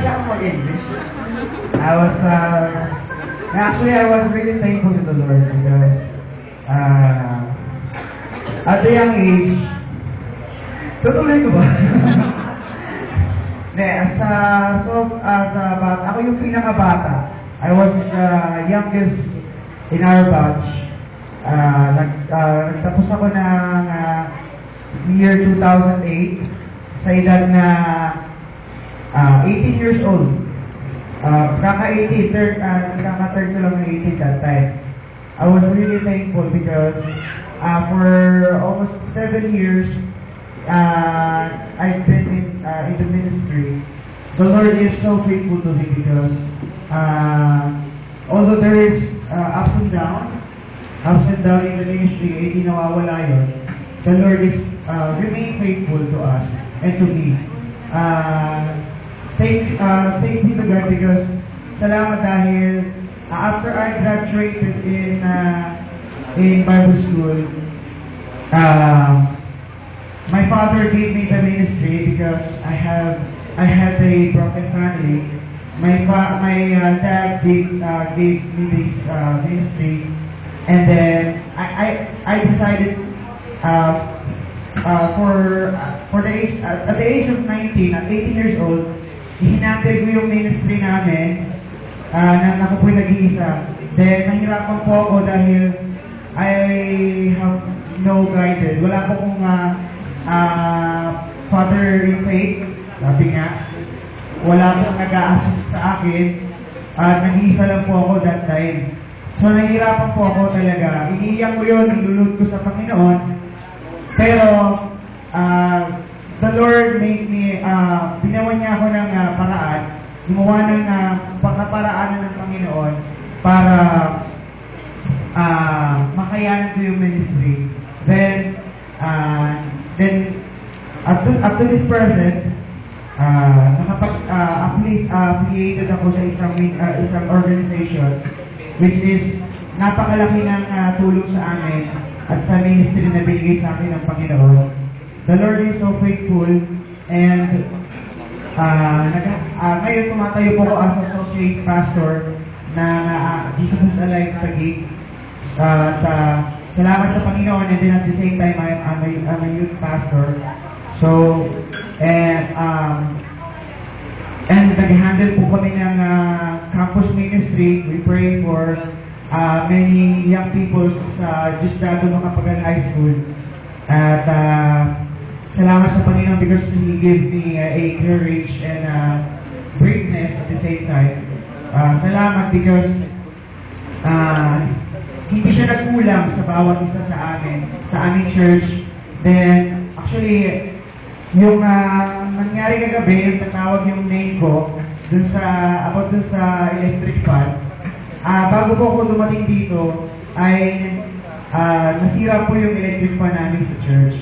ako mag-English. Actually, I was really thankful to the Lord because at a young age, tutuloy ko ba? as a bata, ako yung pinakabata. I was the youngest in our batch. Nagtapos ako ng year 2008 sa edad na 18 years old. Kaka-18, kaka-third ko lang ng 18 that time. I was really thankful because for almost 7 years, I've been in the ministry. The Lord is so faithful to me because although there is ups and down in the ministry, hindi nawawala yun. The Lord is remain faithful to us and to me. Thank be to God because salamat dahil after I graduated in Bible school, my father gave me the ministry because I had a broken family. My dad gave me this ministry, and then I decided for the age at the age of 19, at 18 years old, hinantay ko yung ministry namin na ako po'y nag-iisa. Then nahirapan po ako dahil I have no guidance. Wala po kong father in faith, sabi nga. Wala pong nag-a-assist sa akin at nag-iisa lang po ako that time. So nahihirapan po ako talaga. Iniiyak ko yun, nilulod ko sa Panginoon. Pero the Lord made me, binawan niya ako ng paraan, gumawa ng pagkaparaanan ng Panginoon para makayanan ko yung ministry. Then up to this present, affiliated ako sa isang organization which is napakalaki ng tulong sa amin at sa ministry na binigay sa akin ng Panginoon. The Lord is so faithful and ngayon tumatayo po ako as associate pastor na Jesus is Alive Taguig. Salamat sa Panginoon, and then at the same time I'm a youth pastor. So and nag-handle po kami ng campus ministry. We pray for many young people sa Distrito Makapagal High School. At salamat sa Panginoon because He gave me a courage and braveness at the same time. Salamat because hindi siya nagkulang sa bawat isa sa amin, sa aming church. Then, actually, yung nangyari kagabi, yung tatawag yung name ko about dun sa electric fan. Bago po ako dumating dito, ay nasira po yung electric fan namin sa church.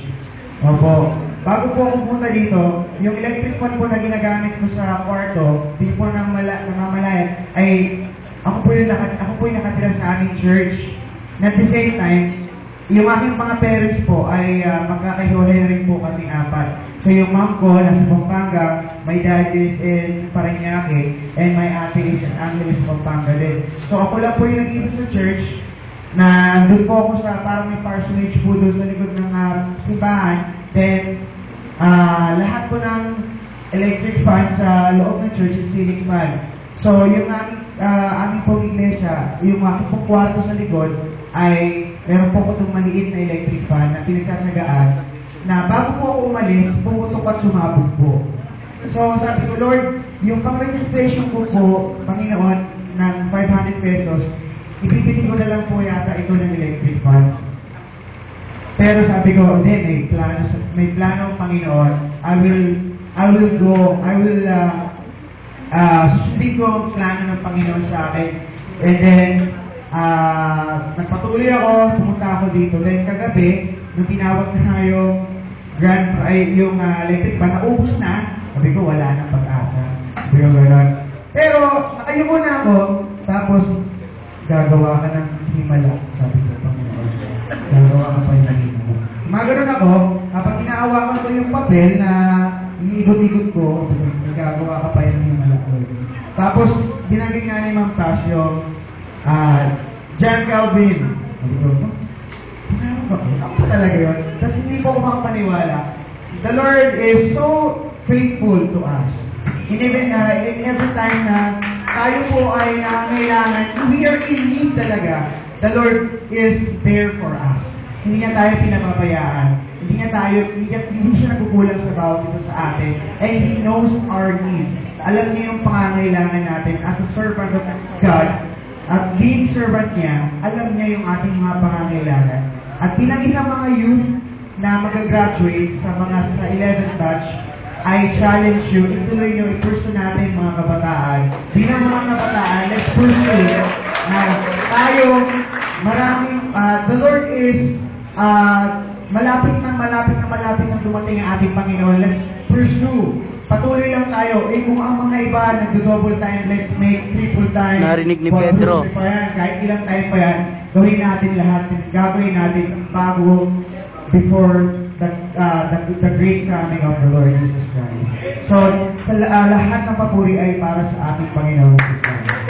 Opo. Bago po ako pumunta dito, yung electric fan po na ginagamit ko sa kwarto, di po namamalayan, ay ako po yung nakatira sa aming church. At the same time, yung aking mga parents po ay magkakahiwalay rin po kami apat. So yung mom ko nasa Pampanga, my dad is in Parañaque, and my ate is in Angeles, Pampanga din. So ako lang po yung nag-isa sa church, na doon po ako sa parang may parsonage po doon sa likod ng simbahan. Then, lahat po ng electric fan sa loob ng church is ceiling fan. So yung aming pong iglesia, yung aking pong kwarto sa likod, ay meron po ko itong maliit na electric fan na pinagsasagaan na bago po ako umalis, pumutok at sumabog po. So sabi ko, Lord, yung pang-registration ko po, Panginoon, ng 500 pesos, ibibili ko na lang po yata ito ng electric fan. Pero sabi ko, hindi, may plano, Panginoon. I will susundin ko ang plano ng Panginoon sa akin. And then, nagpatuloy ako, pumunta ako dito. Then kagabi, nung tinawag na yung electric fan, naubos na. Sabi ko, wala nang pag-asa. Sabi ko, gano'n. Pero, nakayuko na ako, tapos, gagawa ka ng himala. Sabi ko, Panginoon, gagawa ka pa yung himala. Magano'n ako, kapag inaawakan ko yung papel na iniikot-ikot ko, gagawa ka pa yung himala. Lord. Tapos, binagay nga ni Ma'am Tash yung John Calvin. Sabi ko, ako talaga yun. Tapos hindi po ako makapaniwala. The Lord is so faithful to us. In every time na tayo po ay nangangailangan, we are in need talaga. The Lord is there for us. Hindi niya tayo pinapabayaan. Hindi siya nagkukulang sa bawat isa sa atin. And He knows our needs. Alam niya yung pangangailangan natin as a servant of God. At being servant niya, alam niya yung ating mga pangangailangan. At bilang isang mga youth na mag-graduate sa 11th batch, I challenge you, ituloy nyo, i-pursue natin mga kabataan. Bilang mga kabataan, let's pursue na tayo, the Lord is malapit na dumating ang ating Panginoon. Let's pursue. Patuloy lang tayo. Kung ang mga iba nag-double time, let's make triple time. Narinig ni Pedro. Kahit ilang time pa yan, gawin natin lahat. Gagawin natin bago before the great coming of the Lord Jesus Christ. So, lahat ng papuri ay para sa ating Panginoon Jesus Christ.